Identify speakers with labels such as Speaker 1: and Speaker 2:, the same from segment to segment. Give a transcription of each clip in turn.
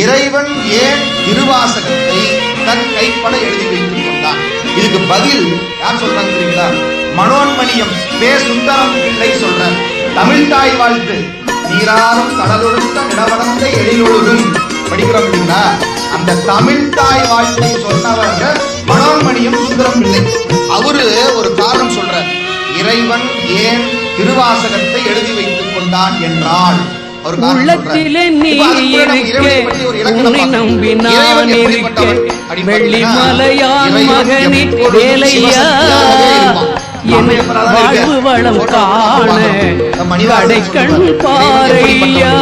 Speaker 1: இறைவன் ஏன் திருவாசகத்தை தன் கைப்பட எழுதி வைத்துக் கொண்டான்? இதுக்கு பதில் யார் சொல்றாங்க தெரியுங்களா? மனோன்மணியம் பே. சுந்தரம் பிள்ளை சொல்ற தமிழ் தாய் வாழ்த்து நீராறும் கடலொழுத்த நிலவடந்த எழிலொழுகும் படிக்கிறோம் இல்லைங்களா? அந்த தமிழ் தாய் வாழ்த்தை சொன்னவர் மனோன்மணியம் சுந்தரம் பிள்ளை. அவரு ஒரு காரணம் சொல்ற, இறைவன் ஏன் திருவாசகத்தை எழுதி வைத்துக் கொண்டான் என்றால்
Speaker 2: உள்ளத்திலே நீ உன்னை நம்பி நான் இருக்க வெள்ளி மலையான் மகனே வேலையா என் வாழ்வு வளம் காண கடைக்கண் பாறையா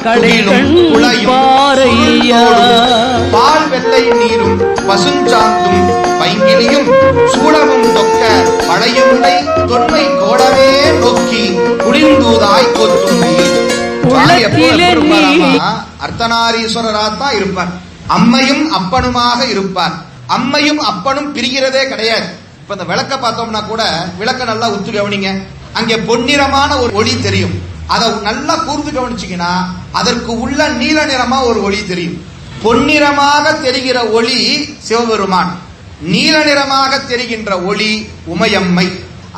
Speaker 2: கடைக்கண் பாறையா
Speaker 1: பால் வெள்ளை நீரும் பசுஞ்சாந்தும் பைங்கிலியும் சூழவும் தொக்க பழையுள்ளை தொன்மை கோடவே நோக்கி குளிர்ந்தூதாய் கொத்தும் அர்த்தநாரீஸ்வரராத்தான் இருப்பார். அம்மையும் அப்பனுமாக இருப்பார். அம்மையும் அப்பனும் பிரிகிறதே கிடையாது. இப்ப இந்த விளக்க பார்த்தோம்னா கூட விளக்க நல்லா உத்து கவனிங்க. அங்கே பொன்னிறமான ஒரு ஒளி தெரியும். அதை நல்லா கூர்ந்து கவனிச்சீங்கன்னா அதற்கு உள்ள நீல நிறமா ஒரு ஒளி தெரியும். பொன்னிறமாக தெரிகிற ஒளி சிவபெருமான், நீல நிறமாக தெரிகின்ற ஒளி உமையம்மை.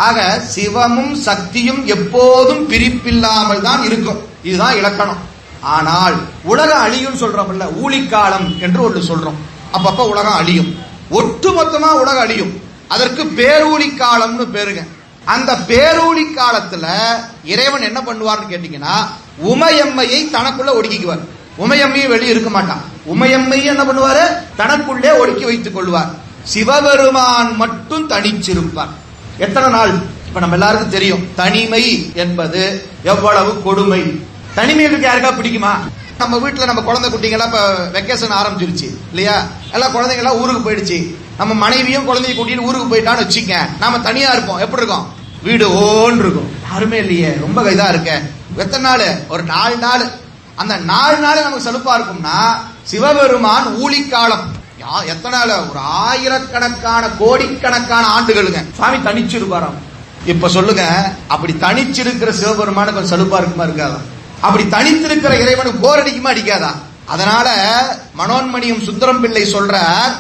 Speaker 1: ஆக சிவமும் சக்தியும் எப்போதும் பிரிப்பில்லாமல் தான் இருக்கும். இதுதான் இலக்கணம். ஆனால் உலகம் அழியும் சொல்றோம்ல, ஊழிக்காலம் என்று ஒன்று சொல்றோம். அப்பப்ப உலகம் அழியும், ஒட்டுமொத்தமா உலகம் அழியும். அதற்கு பேரூழி காலம்னு பேருங்க. அந்த பேரூழி காலத்துல இறைவன் என்ன பண்ணுவார்னு கேட்டீங்கன்னா உமையம்மையை தனக்குள்ள ஒடுக்கிக்குவார். உமையம்மையை வெளியே இருக்க மாட்டான். உமையம்மையை என்ன பண்ணுவாரு? தனக்குள்ளே ஒடுக்கி வைத்துக் கொள்வார். சிவபெருமான் மட்டும் தனிச்சிருப்பார். எத்தனை நாள்? இப்ப நம்ம எல்லாருக்கும் தெரியும் தனிமை என்பது எவ்வளவு கொடுமை. தனிமை யாருக்கா பிடிக்குமா? நம்ம வீட்டுல நம்ம குழந்தை குட்டிங்களா இப்ப வெக்கேஷன் ஆரம்பிச்சிருச்சு இல்லையா? எல்லாம் குழந்தைங்க எல்லாம் ஊருக்கு போயிடுச்சு. நம்ம மனைவியும் குழந்தைய கூட்டிட்டு ஊருக்கு போயிட்டான்னு வச்சுக்க, நாம தனியா இருப்போம். எப்படி இருக்கும்? வீடு ஓன்னு இருக்கும். யாருமே இல்லையே, ரொம்ப கைதா இருக்க. எத்தனை நாள்? ஒரு 4 நாள். அந்த 4 நாள் நமக்கு சலுப்பா இருக்கும்னா சிவபெருமான் ஊழிக்காலம் எத்தனை நாள்? ஒரு ஆயிரக்கணக்கான கோடிக்கணக்கான ஆண்டுகளுங்க. சுவாமி தனிச்சிருப்பாராம். இப்ப சொல்லுங்க, அப்படி தனிச்சிருக்கிற சிவபெருமானுக்கு கொஞ்சம் சலுப்பா இருக்குமா இருக்காதா? அப்படி தனித்திருக்கிற இறைவனுக்கு போர் அடிக்குமா அடிக்காதா? அதனால மனோன்மணியம் சுந்தரம் பிள்ளை சொல்றார்,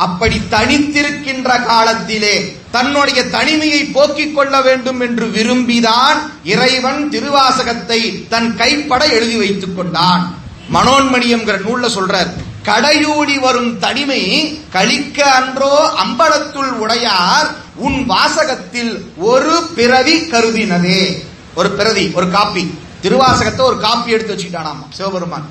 Speaker 1: அப்படி தனித்திருக்கின்ற காலத்திலே தன்னுடைய தனிமையை போக்கிக் கொள்ள வேண்டும் என்று விரும்பிதான் இறைவன் திருவாசகத்தை தன் கைப்பட எழுதி வைத்துக் கொண்டான். மனோன்மணியம்ங்கிற நூல்ல சொல்றார், கடையூடி வரும் தனிமை கழிக்க அன்றோ அம்பலத்துள் உடையார் உன் வாசகத்தில் ஒரு பிறவி கருதினதே. ஒரு பிரதி, ஒரு காப்பி, திருவாசகத்தை ஒரு காப்பி எடுத்து வச்சுக்கிட்டானாம் சிவபெருமான்.